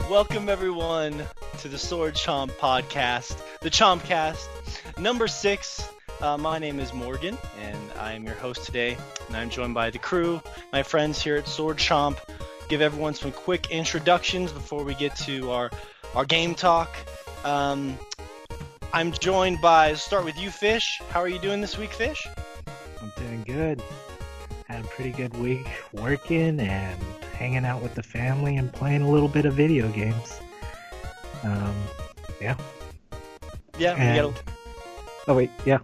Welcome everyone to the Sword Chomp podcast, the Chompcast, number 6. My name is Morgan, and I am your host today, and I'm joined by the crew, my friends here at Sword Chomp. Give everyone some quick introductions before we get to our game talk. I'm joined by, start with you, Fish. How are you doing this week, Fish? I'm doing good. Had a pretty good week working and hanging out with the family and playing a little bit of video games. Yeah. Yeah, And... Oh wait, yeah.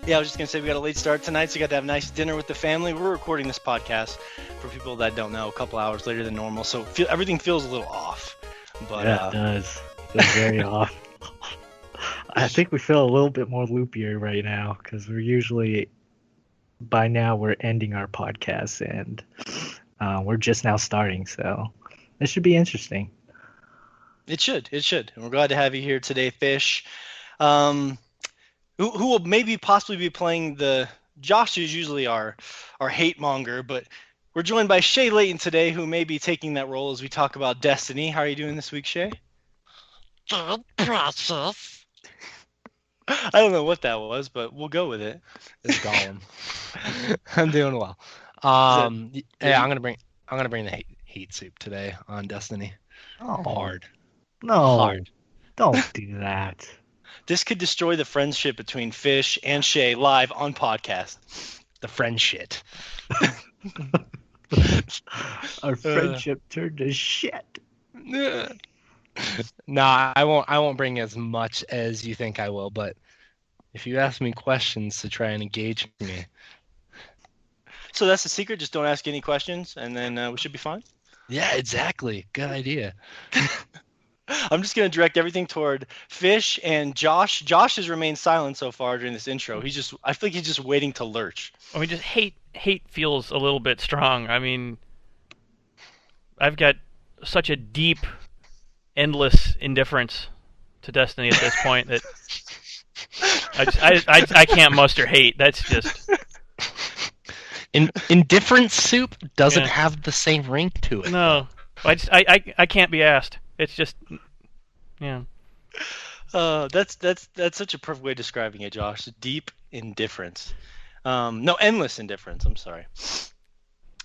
Yeah, I was just going to say we got a late start tonight, so you got to have a nice dinner with the family. We're recording this podcast, for people that don't know, a couple hours later than normal, so everything feels a little off. But, yeah, it does. It feels very off. I think we feel a little bit more loopier right now, because by now we're ending our podcast, and we're just now starting, so this should be interesting. It should. And we're glad to have you here today, Fish. Who will maybe possibly be playing Josh is usually our hate monger, but we're joined by Shay Layton today, who may be taking that role as we talk about Destiny. How are you doing this week, Shay? Good process. I don't know what that was, but we'll go with it. It's Gollum. I'm doing well. Yeah, I'm gonna bring the heat soup today on Destiny. Oh, Hard. No, Hard. Don't do that. This could destroy the friendship between Fish and Shay live on podcast. The friend shit. Our friendship turned to shit. Nah, I won't bring as much as you think I will, but if you ask me questions to try and engage me. So that's the secret, just don't ask any questions, and then we should be fine? Yeah, exactly. Good idea. I'm just going to direct everything toward Fish and Josh. Josh has remained silent so far during this intro. I feel like he's just waiting to lurch. I mean, just hate feels a little bit strong. I mean, I've got such a deep, endless indifference to Destiny at this point that I can't muster hate. That's just... Indifference soup doesn't have the same ring to it. No, I can't be asked. It's just, yeah. That's such a perfect way of describing it, Josh. Deep indifference. No, endless indifference. I'm sorry.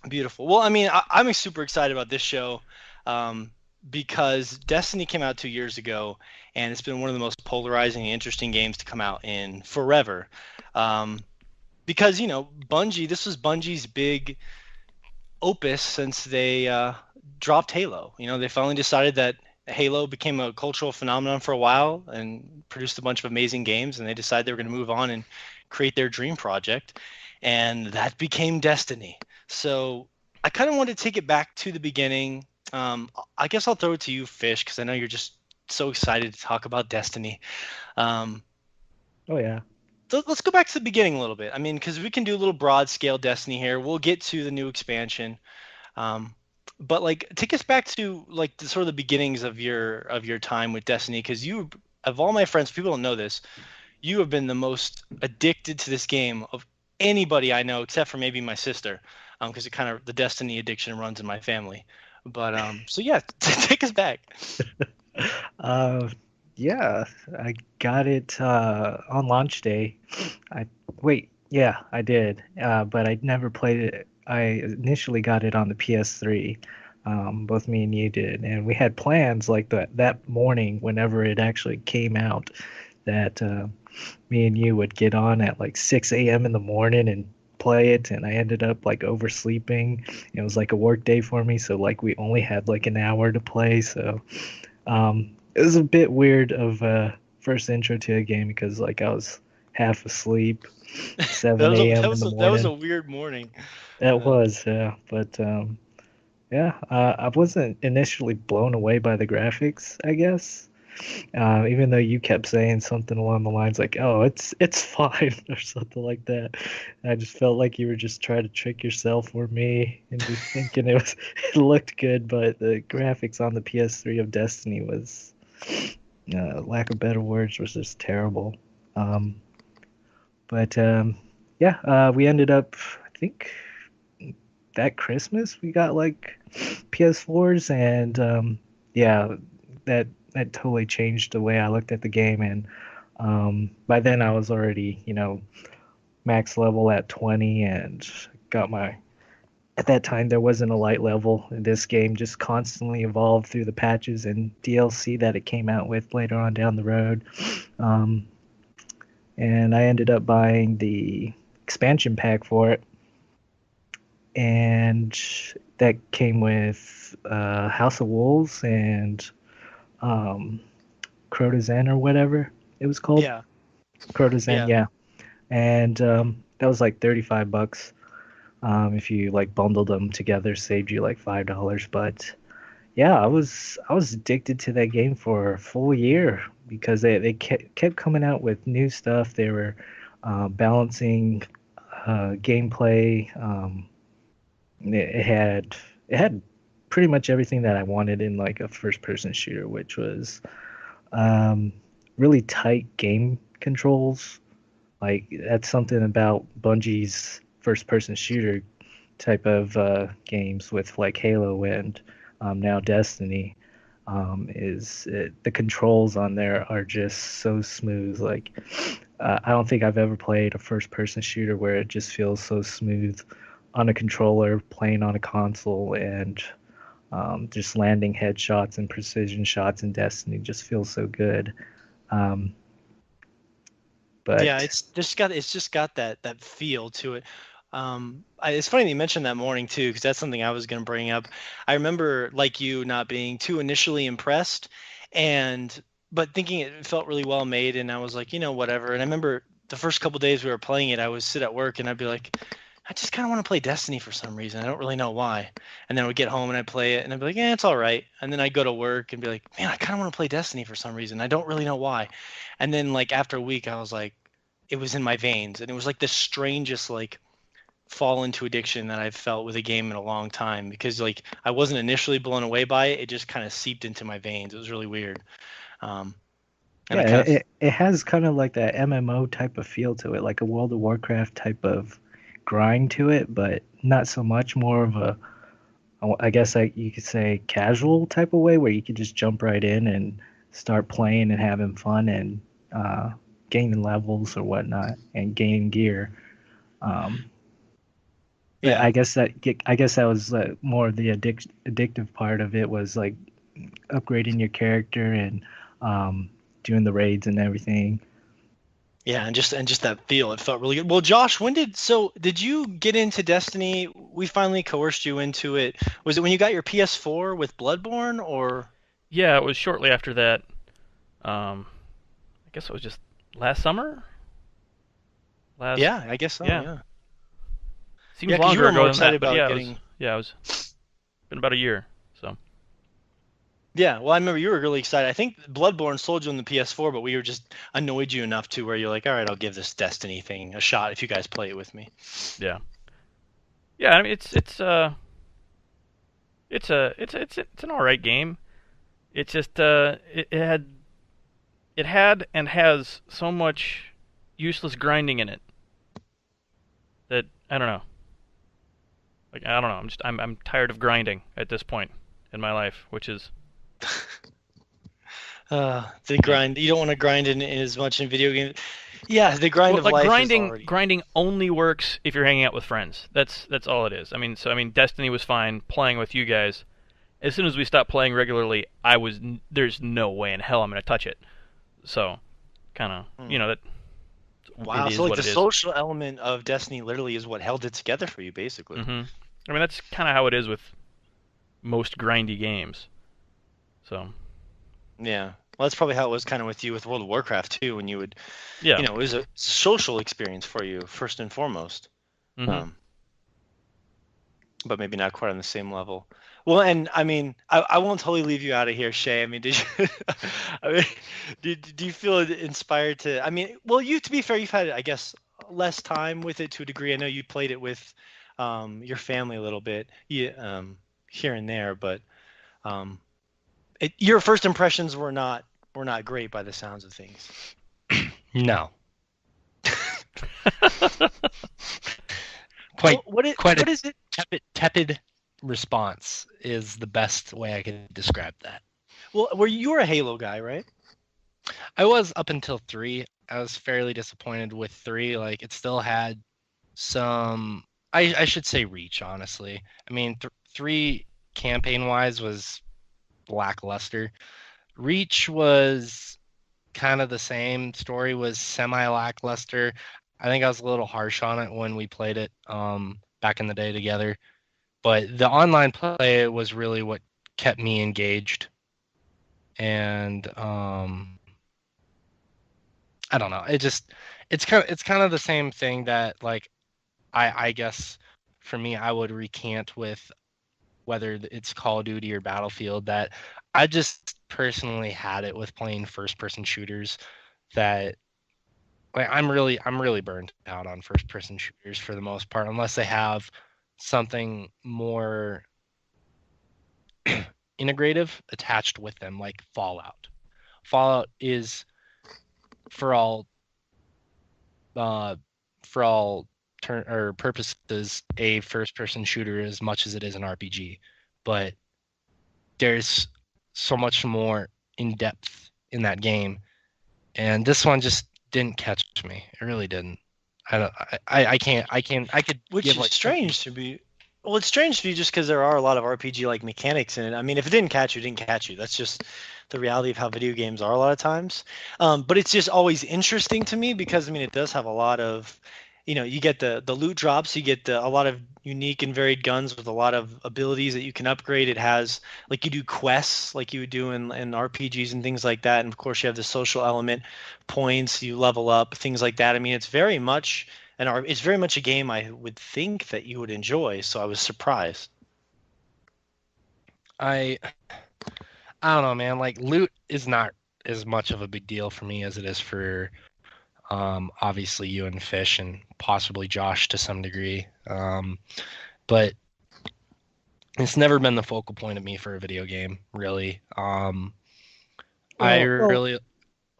Beautiful. Well, I mean, I'm super excited about this show because Destiny came out 2 years ago, and it's been one of the most polarizing and interesting games to come out in forever. Because, Bungie, this was Bungie's big opus since they dropped Halo. They finally decided that Halo became a cultural phenomenon for a while and produced a bunch of amazing games, and they decided they were going to move on and create their dream project, and that became Destiny. So I kind of want to take it back to the beginning. I guess I'll throw it to you, Fish, because I know you're just so excited to talk about Destiny. Oh, yeah. So let's go back to the beginning a little bit. I mean, because we can do a little broad scale Destiny here. We'll get to the new expansion. But take us back to the beginnings of your time with Destiny, because you, of all my friends, people don't know this, you have been the most addicted to this game of anybody I know, except for maybe my sister, because the Destiny addiction runs in my family. But so yeah, take us back. Yeah, I got it on launch day. I did, but I never played it. I initially got it on the PS3. Both me and you did, and we had plans that morning whenever it actually came out that me and you would get on at 6 a.m. in the morning and play it, and I ended up oversleeping. It was a work day for me, so we only had an hour to play, so it was a bit weird of first intro to a game because I was half asleep, 7 a.m. in the morning. That was a weird morning. That was, yeah. But I wasn't initially blown away by the graphics, I guess. Even though you kept saying something along the lines oh, it's fine or something like that. I just felt like you were just trying to trick yourself or me and just thinking it looked good, but the graphics on the PS3 of Destiny was, lack of better words, was just terrible. We ended up, I think, that Christmas we got PS4s, and yeah, that totally changed the way I looked at the game. And by then I was already, max level at 20 and got my. At that time, there wasn't a light level. This game just constantly evolved through the patches and DLC that it came out with later on down the road. Um, and I ended up buying the expansion pack for it, and that came with House of Wolves and um, Crotozen or whatever it was called. Yeah. Crotozen, Yeah. yeah. And that was like $35. If you like bundled them together, saved you like $5. But yeah, I was addicted to that game for a full year because they kept coming out with new stuff. They were balancing gameplay. It had pretty much everything that I wanted in like a first person shooter, which was um, really tight game controls. Like that's something about Bungie's first person shooter type of games with like Halo and now Destiny. The controls on there are just so smooth. Like I don't think I've ever played a first person shooter where it just feels so smooth on a controller playing on a console, and just landing headshots and precision shots in Destiny just feels so good. Um, Yeah, but it's just got that feel to it. It's funny that you mentioned that morning too, because that's something I was going to bring up. I remember, like you, not being too initially impressed, and but thinking it felt really well made, and I was like, whatever. And I remember the first couple days we were playing it, I would sit at work and I'd be like, I just kind of want to play Destiny for some reason. I don't really know why. And then I would get home and I'd play it, and I'd be like, yeah, it's all right. And then I'd go to work and be like, man, I kind of want to play Destiny for some reason. I don't really know why. And then like after a week, I was like, it was in my veins, and it was like the strangest like fall into addiction that I've felt with a game in a long time, because like I wasn't initially blown away by it. It just kind of seeped into my veins. It was really weird. Um, and I yeah, kind of it has kind of like that MMO type of feel to it, like a World of Warcraft type of grind to it, but not so much. More of a, I guess like you could say, casual type of way where you could just jump right in and start playing and having fun and uh, gaining levels or whatnot and gaining gear. Um, but yeah. I guess that was more of the addictive part of it was like upgrading your character and doing the raids and everything. Yeah, and just that feel, it felt really good. Well, Josh, did you get into Destiny? We finally coerced you into it. Was it when you got your PS4 with Bloodborne, or? Yeah, it was shortly after that. I guess it was just last summer. Last, Yeah, I guess so. yeah, Yeah, seems yeah, because you longer were ago more than excited that, but about yeah, getting. it was been about a year. So Yeah, well, I remember you were really excited. I think Bloodborne sold you on the PS4, but we were just annoyed you enough to where you're like, all right, I'll give this Destiny thing a shot if you guys play it with me. yeah, yeah. I mean, it's an all right game. It's just it had and has so much useless grinding in it that I don't know. Like I don't know. I'm tired of grinding at this point in my life, which is The yeah. grind. You don't want to grind in as much in video games. Yeah, the grind Well, of like life is grinding, already. grinding only works if you're hanging out with friends. That's all it is. I mean, Destiny was fine playing with you guys. As soon as we stopped playing regularly, there's no way in hell I'm gonna touch it. So, kind of, Hmm. that it Wow. So is like what the it is. social element of Destiny literally is what held it together for you, basically. I mean, that's kind of how it is with most grindy games. So, Yeah. Well, that's probably how it was kind of with you with World of Warcraft too, when you would, yeah. it was a social experience for you first and foremost. hmm Um, but maybe not quite on the same level. Well, and I mean, I won't totally leave you out of here, Shay. I mean, did you, I mean, do you feel inspired to? I mean, well, to be fair, you've had, I guess, less time with it to a degree. I know you played it with your family a little bit, yeah, here and there, but um, your first impressions were not great by the sounds of things. No, quite Well, what it quite a what is it? tepid response is the best way I can describe that. Well, you were a Halo guy, right? I was up until 3. I was fairly disappointed with 3. Like it still had some. I should say reach, honestly. I mean, 3 campaign wise was lackluster. Reach was kind of the same. Story was semi lackluster. I think I was a little harsh on it when we played it back in the day together. But the online play was really what kept me engaged. And I don't know. It's kind of the same thing that like I guess for me I would recant with whether it's Call of Duty or Battlefield, that I just personally had it with playing first person shooters, that like I'm really burned out on first person shooters for the most part, unless they have something more integrative attached with them, like Fallout. Fallout is for all uh for all turn or purposes a first person shooter as much as it is an RPG, but there's so much more in depth in that game, and this one just didn't catch me. It really didn't. I don't. I could Which give is like strange to be. Well, it's strange to me just because there are a lot of RPG like mechanics in it. I mean, if it didn't catch you, it didn't catch you. That's just the reality of how video games are a lot of times. But it's just always interesting to me because I mean, it does have a lot of, you get the loot drops, you get a lot of unique and varied guns with a lot of abilities that you can upgrade. It has like you do quests like you would do in RPGs and things like that, and of course you have the social element, points, you level up, things like that. I mean, it's very much it's very much a game I would think that you would enjoy, so I was surprised. I I don't know, man. Like loot is not as much of a big deal for me as it is for obviously you and Fish and possibly Josh to some degree. But it's never been the focal point of me for a video game, really. I Well, well, really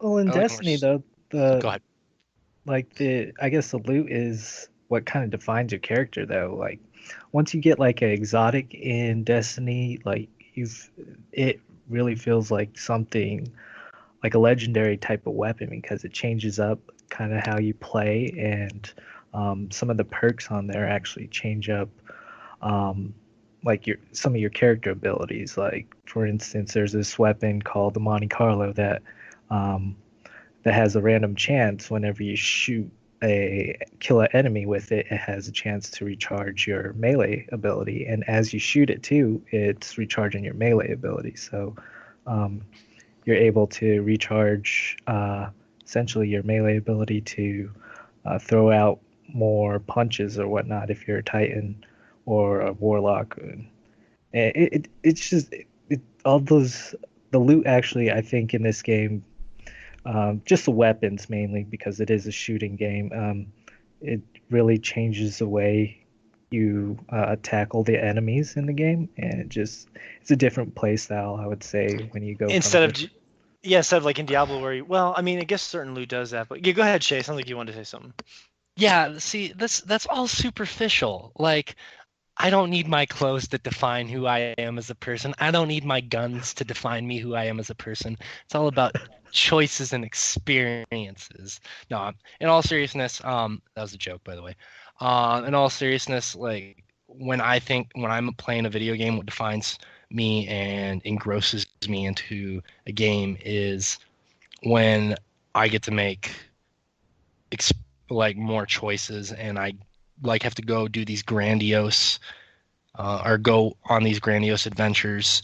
well, in I like more. Destiny though, Go the ahead. I guess the loot is what kind of defines your character though. Like once you get like an exotic in Destiny, like it really feels like something like a legendary type of weapon because it changes up kind of how you play, and some of the perks on there actually change up um, like some of your character abilities. Like for instance, there's this weapon called the Monte Carlo um, that has a random chance whenever you kill an enemy with it, it has a chance to recharge your melee ability, and as you shoot it too, it's recharging your melee ability. So um, you're able to recharge essentially your melee ability to throw out more punches or whatnot if you're a Titan or a Warlock. It's just all those the loot actually I think in this game, just the weapons mainly because it is a shooting game. It really changes the way you tackle the enemies in the game, and it's a different play style I would say when you go from Instead of, just yeah, instead of like in Diablo where well, I mean, I guess certain loot does that, but yeah, go ahead, Shay. Sounds like you wanted to say something. Yeah, see, that's all superficial. Like I don't need my clothes to define who I am as a person. I don't need my guns to define me who I am as a person. It's all about choices and experiences. No, in all seriousness, that was a joke, by the way. In all seriousness, like when I'm playing a video game, what defines me and engrosses me into a game is when I get to make ex- like more choices, and I like have to go do these grandiose or go on these grandiose adventures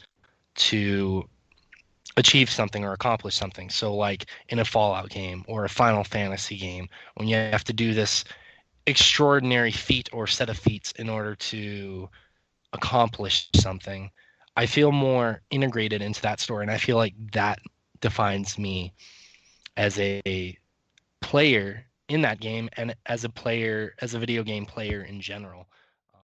to achieve something or accomplish something. So, like in a Fallout game or a Final Fantasy game, when you have to do this extraordinary feat or set of feats in order to accomplish something, I feel more integrated into that story. And I feel like that defines me as a player in that game and as a player, as a video game player in general.